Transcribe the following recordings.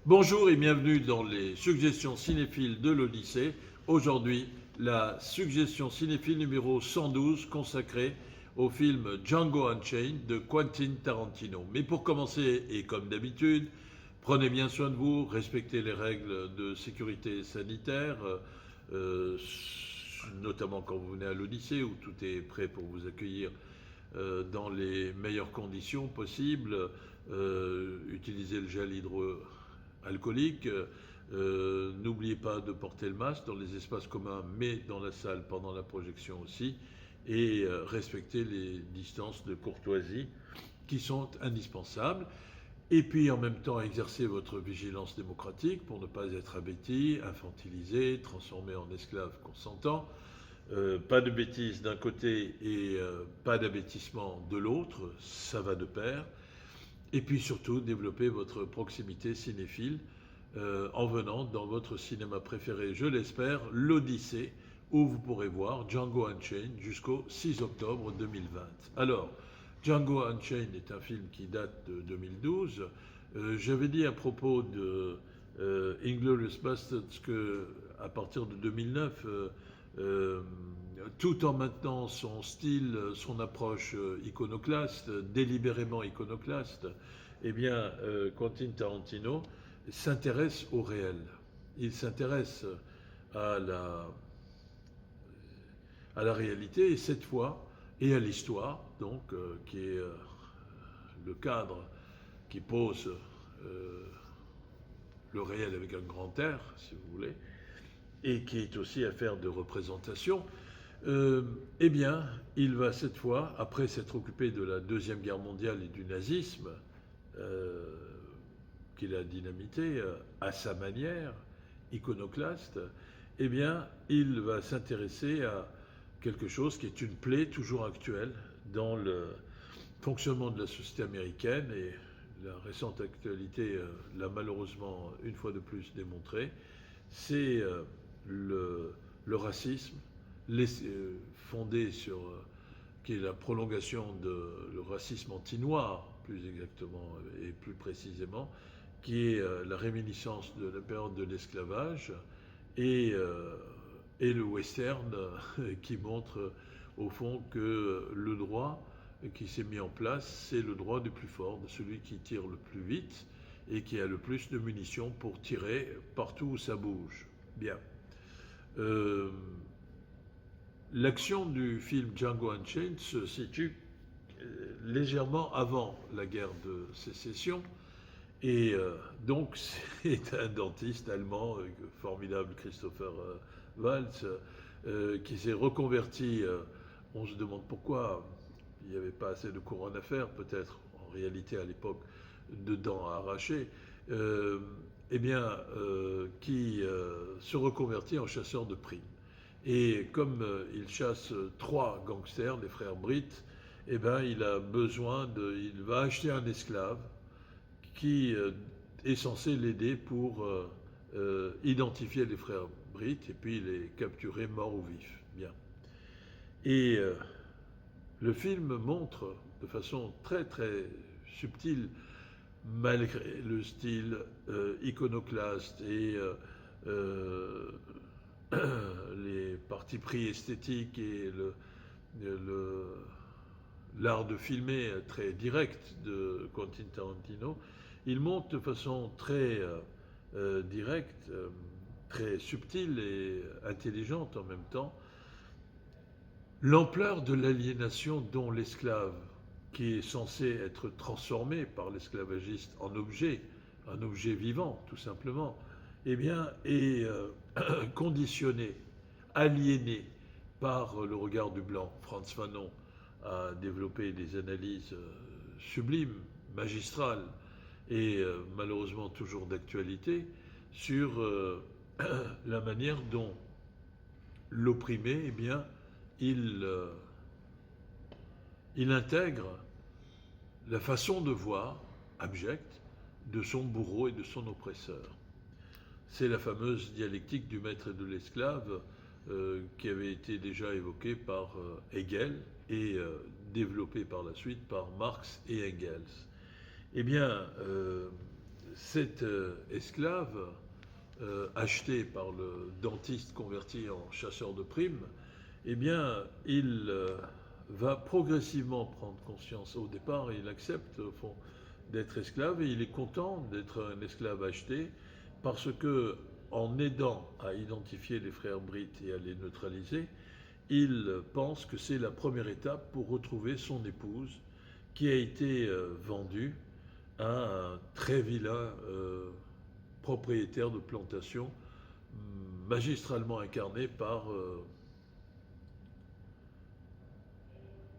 Bonjour et bienvenue dans les suggestions cinéphiles de l'Odyssée. Aujourd'hui, la suggestion cinéphile numéro 112 consacrée au film Django Unchained de Quentin Tarantino. Mais pour commencer, et comme d'habitude, prenez bien soin de vous, respectez les règles de sécurité sanitaire, euh, notamment quand vous venez à l'Odyssée où tout est prêt pour vous accueillir dans les meilleures conditions possibles. Utilisez le gel hydroalcoolique. N'oubliez pas de porter le masque dans les espaces communs, mais dans la salle pendant la projection aussi. Et respectez les distances de courtoisie qui sont indispensables. Et puis en même temps, exercez votre vigilance démocratique pour ne pas être abêti, infantilisé, transformé en esclave consentant. Pas de bêtises d'un côté et pas d'abêtissement de l'autre, ça va de pair. Et puis surtout, développer votre proximité cinéphile en venant dans votre cinéma préféré, je l'espère, l'Odyssée, où vous pourrez voir Django Unchained jusqu'au 6 octobre 2020. Alors, Django Unchained est un film qui date de 2012. J'avais dit à propos de Inglourious Basterds que à partir de 2009, euh, tout en maintenant son style, son approche iconoclaste, délibérément iconoclaste, eh bien, Quentin Tarantino s'intéresse au réel. Il s'intéresse à la, à la réalité, et cette fois, et à l'histoire, donc, qui est le cadre qui pose le réel avec un grand R, si vous voulez, et qui est aussi affaire de représentation. Eh bien, il va cette fois, après s'être occupé de la Deuxième Guerre mondiale et du nazisme, euh, qu'il a dynamité à sa manière, iconoclaste, eh bien, il va s'intéresser à quelque chose qui est une plaie toujours actuelle dans le fonctionnement de la société américaine, et la récente actualité l'a malheureusement une fois de plus démontré, c'est le racisme fondé sur, qui est la prolongation de le racisme anti-noir, plus exactement et plus précisément, qui est la réminiscence de la période de l'esclavage et, et le western qui montre au fond que le droit qui s'est mis en place, c'est le droit du plus fort, de celui qui tire le plus vite et qui a le plus de munitions pour tirer partout où ça bouge. Bien. Euh, L'action du film Django Unchained se situe légèrement avant la guerre de sécession. Et donc, c'est un dentiste allemand, formidable Christopher Waltz, qui s'est reconverti. On se demande pourquoi il n'y avait pas assez de couronne à faire, peut-être en réalité à l'époque de dents à arracher. Eh bien, qui se reconvertit en chasseur de primes. Et comme il chasse trois gangsters, les frères Britt, eh ben, il va acheter un esclave qui est censé l'aider pour identifier les frères Britt et puis les capturer morts ou vifs. Bien. Et le film montre de façon très très subtile, malgré le style iconoclaste et les partis pris esthétiques et l'art de filmer très direct de Quentin Tarantino, il montre de façon très directe, très subtile et intelligente en même temps, l'ampleur de l'aliénation dont l'esclave, qui est censé être transformé par l'esclavagiste en objet, un objet vivant tout simplement, eh bien, est conditionné, aliéné par le regard du blanc. Frantz Fanon a développé des analyses sublimes, magistrales et malheureusement toujours d'actualité sur la manière dont l'opprimé, eh bien, il, il intègre la façon de voir abjecte de son bourreau et de son oppresseur. C'est la fameuse dialectique du maître et de l'esclave qui avait été déjà évoquée par Hegel et développée par la suite par Marx et Engels. Eh bien, cet esclave, acheté par le dentiste converti en chasseur de primes, eh bien, il va progressivement prendre conscience. Au départ, il accepte, au fond, d'être esclave et il est content d'être un esclave acheté parce que, en aidant à identifier les frères Britt et à les neutraliser, il pense que c'est la première étape pour retrouver son épouse qui a été vendue à un très vilain propriétaire de plantation, magistralement incarné par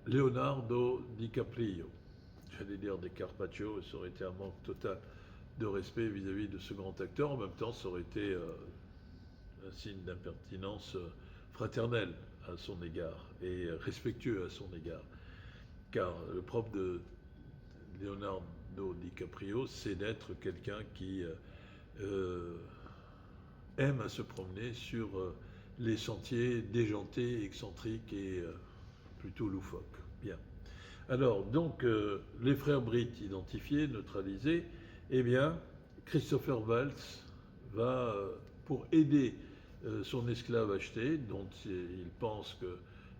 Leonardo DiCaprio. J'allais dire des Carpaccio, ça aurait été un manque total de respect vis-à-vis de ce grand acteur. En même temps, ça aurait été un signe d'impertinence fraternelle à son égard et respectueux à son égard. Car le propre de Leonardo DiCaprio, c'est d'être quelqu'un qui aime à se promener sur les sentiers déjantés, excentriques et plutôt loufoques. Bien. Alors, donc, les frères Britt identifiés, neutralisés, eh bien, Christopher Waltz va, pour aider son esclave acheté, dont il pense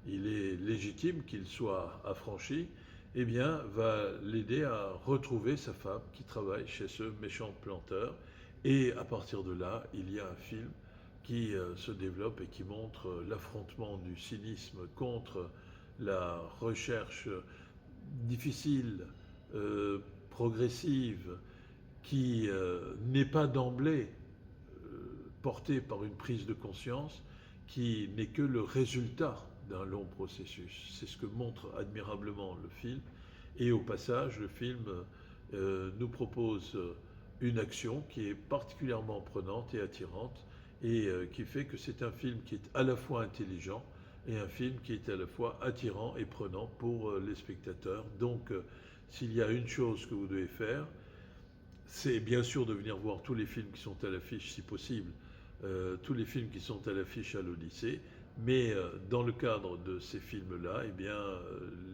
qu'il est légitime qu'il soit affranchi, eh bien, va l'aider à retrouver sa femme qui travaille chez ce méchant planteur. Et à partir de là, il y a un film qui se développe et qui montre l'affrontement du cynisme contre la recherche difficile, progressive, qui n'est pas d'emblée portée par une prise de conscience, qui n'est que le résultat d'un long processus. C'est ce que montre admirablement le film. Et au passage, le film nous propose une action qui est particulièrement prenante et attirante et qui fait que c'est un film qui est à la fois intelligent et un film qui est à la fois attirant et prenant pour les spectateurs. Donc, s'il y a une chose que vous devez faire, c'est bien sûr de venir voir tous les films qui sont à l'affiche, si possible, tous les films qui sont à l'affiche à l'Odyssée, mais dans le cadre de ces films-là, eh bien,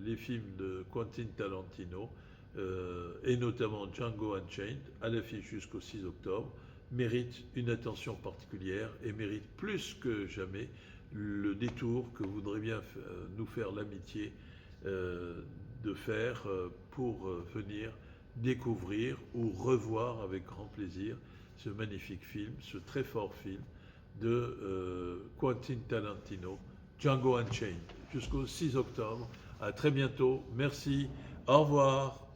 les films de Quentin Tarantino, et notamment Django Unchained, à l'affiche jusqu'au 6 octobre, méritent une attention particulière et méritent plus que jamais le détour que voudrait bien nous faire l'amitié de faire pour venir découvrir ou revoir avec grand plaisir ce magnifique film, ce très fort film de Quentin Tarantino, Django Unchained, jusqu'au 6 octobre. À très bientôt. Merci. Au revoir.